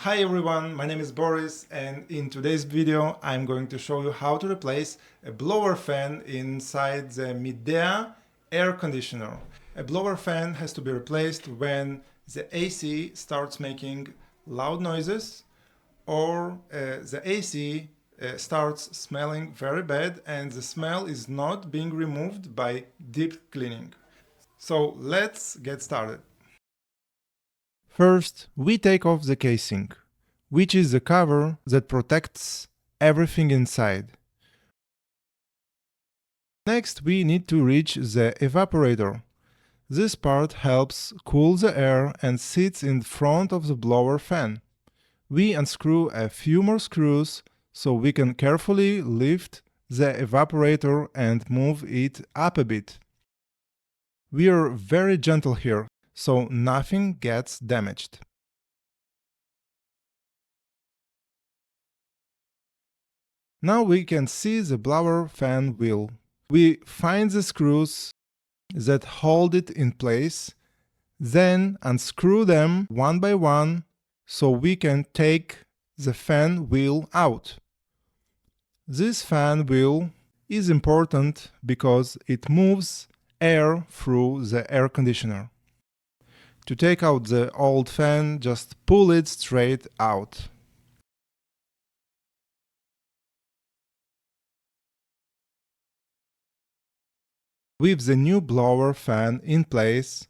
Hi everyone, my name is Boris, and in today's video I'm going to show you how to replace a blower fan inside the MIDEA air conditioner. A blower fan has to be replaced when the AC starts making loud noises or the AC starts smelling very bad and the smell is not being removed by deep cleaning. So let's get started. First, we take off the casing, which is the cover that protects everything inside. Next, we need to reach the evaporator. This part helps cool the air and sits in front of the blower fan. We unscrew a few more screws so we can carefully lift the evaporator and move it up a bit. We are very gentle here, so nothing gets damaged. Now we can see the blower fan wheel. We find the screws that hold it in place, then unscrew them one by one so we can take the fan wheel out. This fan wheel is important because it moves air through the air conditioner. To take out the old fan, just pull it straight out. With the new blower fan in place,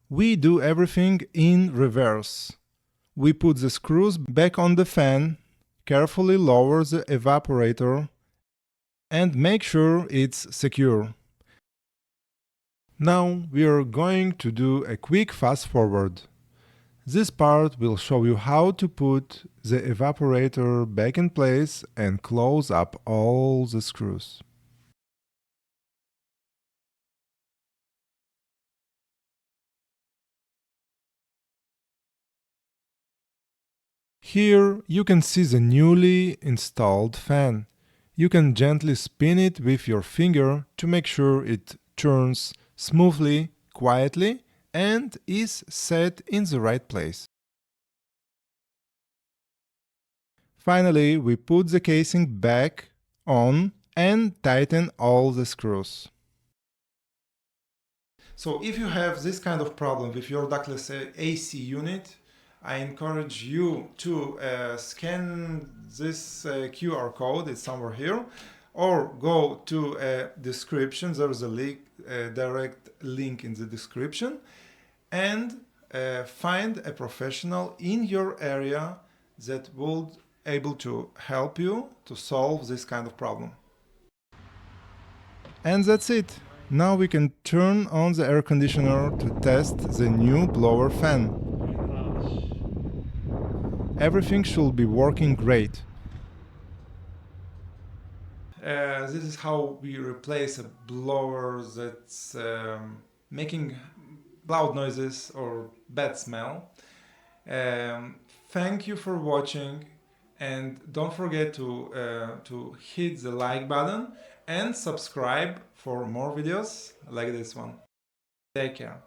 we do everything in reverse. We put the screws back on the fan, carefully lower the evaporator, and make sure it's secure. Now we are going to do a quick fast forward. This part will show you how to put the evaporator back in place and close up all the screws. Here you can see the newly installed fan. You can gently spin it with your finger to make sure it turns smoothly, quietly, and is set in the right place. Finally, we put the casing back on and tighten all the screws. So if you have this kind of problem with your ductless AC unit, I encourage you to scan this QR code, it's somewhere here, or go to a description, there is a link, direct link in the description, and find a professional in your area that will able to help you to solve this kind of problem. And that's it. Now we can turn on the air conditioner to test the new blower fan. Everything should be working great. This is how we replace a blower that's making loud noises or bad smell. Thank you for watching, and don't forget to hit the like button and subscribe for more videos like this one. Take care.